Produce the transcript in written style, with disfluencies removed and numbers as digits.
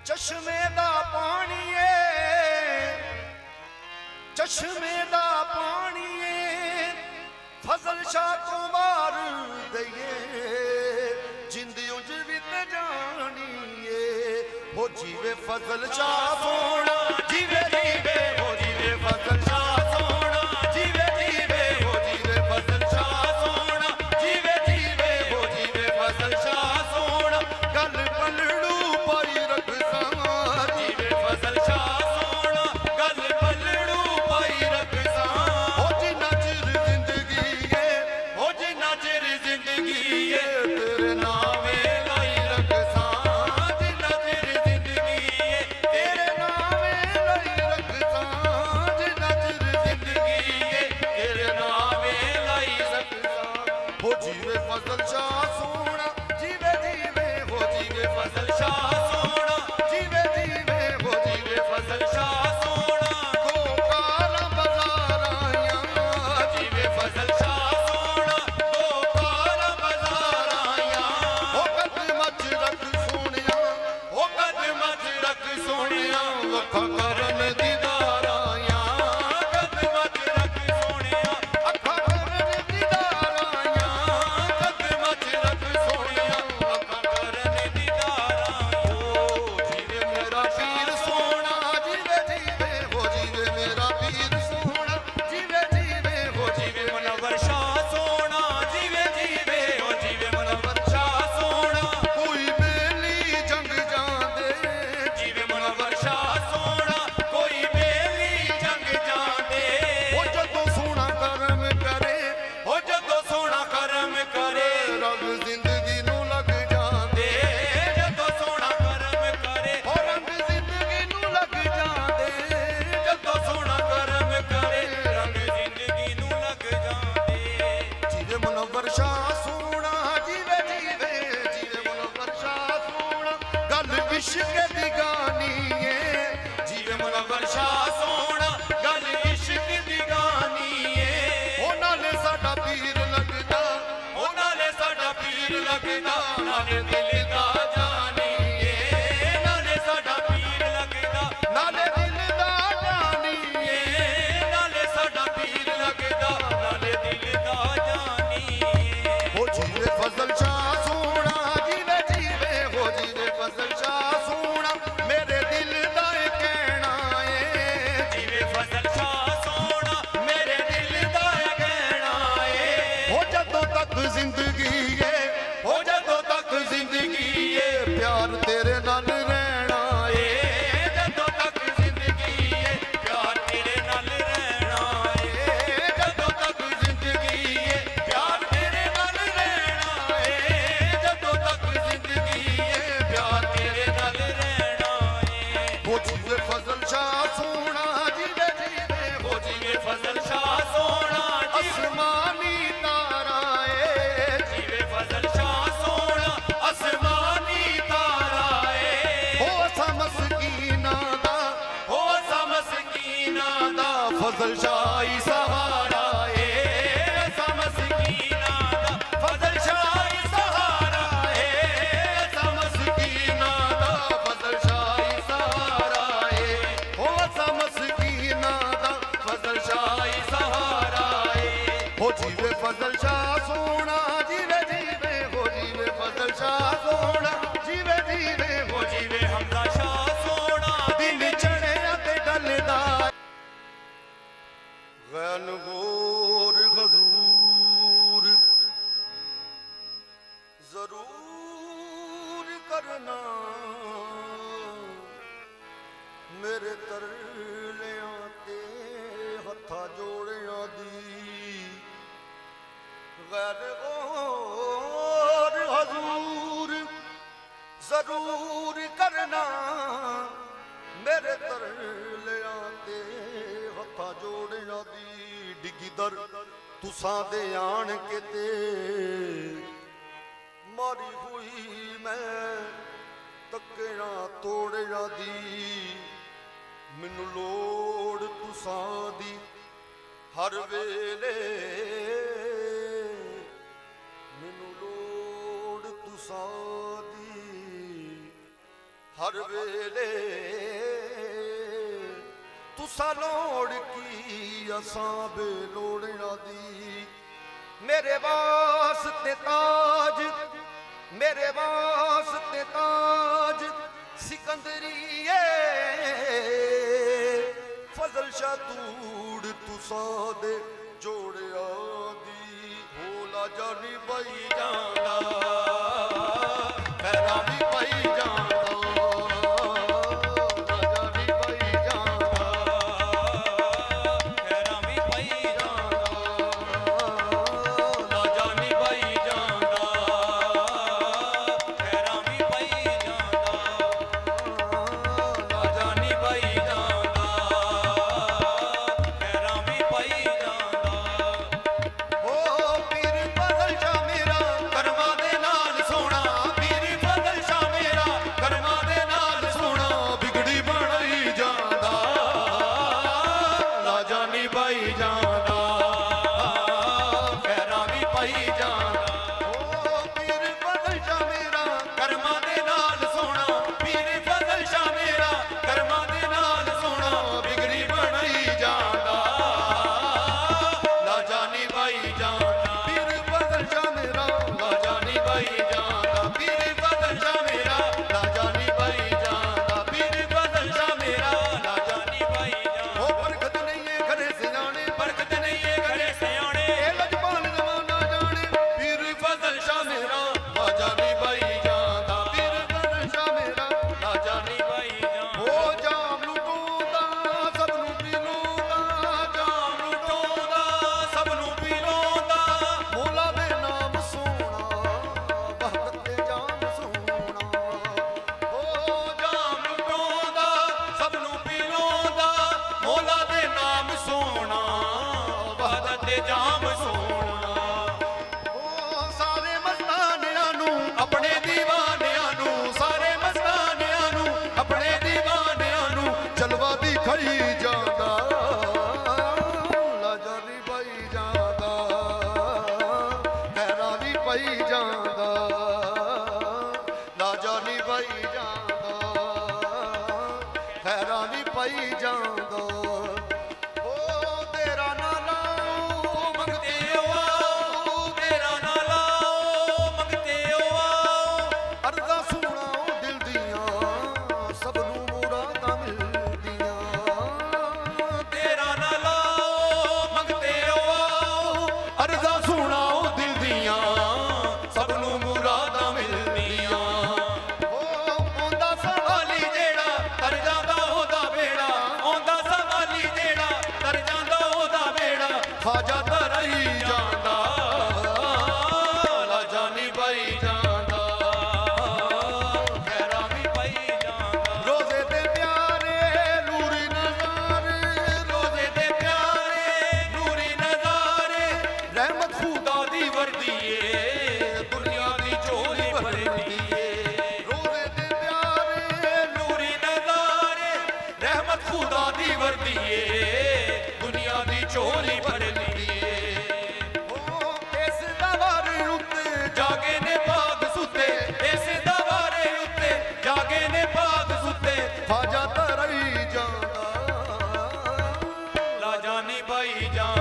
चश्मे दा पानी चश्मे दा पानी फजल शाह को मार दइए जिंद उंज वित जानिए हो जीवे फजल शाह सोना जीवे जीवे हो जीवे फजल शाह सोना जीवे जीवे हो जीवे फजल शाह सोना जीवे जीवे हो जीवे फजल शाह सोना गल पलड़ू पाई रख जीवे फजल शाह सोना गल पलड़ू पाई रख हो जिन्ना चिर जिंदगी है हो जिन्ना चिर जिंदगी है तेरे नामे लाई रख जिन्ना चिर जिंदगी है तेरे नामे लाई रख जिन्ना चिर जिंदगी है तेरे नामे लाई रख हो जीवे फजल शाह सोना जीवे जीवे हो जीवे फजल शाह सोना जीवे जीवे हो जीवे फजल शाह सोना को काला बाजार आया जीवे फजल शाह सोना को काला बाजार आया हो कदम च रख सोनिया हो कदम च रख सोनिया अखा करन दीदार आया कदम च रख सोनिया अखा करन दीदार आया कदम च रख सोनिया अखा करन दीदार आयो जीवे मेरा पीर सोना जीवे जीवे हो जीवे मेरा पीर सोना जीवे जीवे हो जीवे मुनव्वर शाह सोना जीवे जीवे हो जीवे मुनव्वर शाह सोना कोई बेली जंग जांदे जीवे मुनव्वर शाह सोना कोई बेली जंग जांदे हो जदों सोना करम करे हो जदों सोना करम करे रंग जिंदगी नू लग जांदे जदों सोना करम करे हो रंग जिंदगी नू लग जांदे जदों सोना करम करे रंग जिंदगी नू लग जांदे जीवे मुनव्वर शाह सोना जीवे जीवे जीवे मुनव्वर शाह सोना गल इश्क दी गानी है जीवे मुनव्वर शाह सोना गल इश्क दी गानी है ओ नाले साडा पीर लगदा ओ नाले साडा पीर लगदा नाले दिल दा जानी है नाले साडा पीर लगदा नाले दिल दा जानी है नाले साडा पीर लगदा नाले दिल दा जानी है हो जीवे फजल शाह सोना जीवे जीवे हो जीवे फजल शाह सोना मेरे दिल दा कहना है जीवे फजल शाह सोना मेरे दिल दा कहना है हो जदों तक जिंदगी है हो जदों तक जिंदगी है प्यार तेरे नाल रहना है जदों तक जिंदगी है प्यार तेरे नाल रहना है जदों तक जिंदगी है प्यार तेरे नाल रहना है जदों तक जिंदगी है प्यार तेरे नाल रहना है हो जीवे फजल शाह सोना जीवे जीवे हो जीवे फजल शाह सोना आसमानी तारा है जीवे फजल शाह सोना आसमानी तारा है हो असा मस्कीना दा हो असा मस्कीना दा फजल शाही सहारा है असा मस्कीना दा फजल शाही सहारा है असा मस्कीना दा फजल शाही सहारा है हो असा मस्कीना दा फजल शाही सहारा है हो जीवे फजल शाह सोना जीवे जीवे हो जीवे फजल शाह सोना जीवे जीवे हो जीवे हमजा शाह सोना दिल चढ़िया ते डलदा गैन गोर हजूर जरूर करना मेरे तरलियां ते हत्था जोड़ियां दी गैर गोर हजूर जरूर करना मेरे तरलियां ते हत्था जोड़ियां दी डिगी दर तुसां दे आन के ते मारी हुई मैं तक्कियां तोड़ियां दी मैनू लोड़ तुसां दी हर वेले मैनू लोड़ तुसां दी हर वेले तुसा लोड़ की असां बेलोड़ियां दी मेरे वास्ते ताज मेरे वास्ते ताज सिकंदरिए फजल शाह तूड़ तुसा दे जोड़िया दी भोला जानी बई जाना पैरा भी पाई जाना जानी भाई जान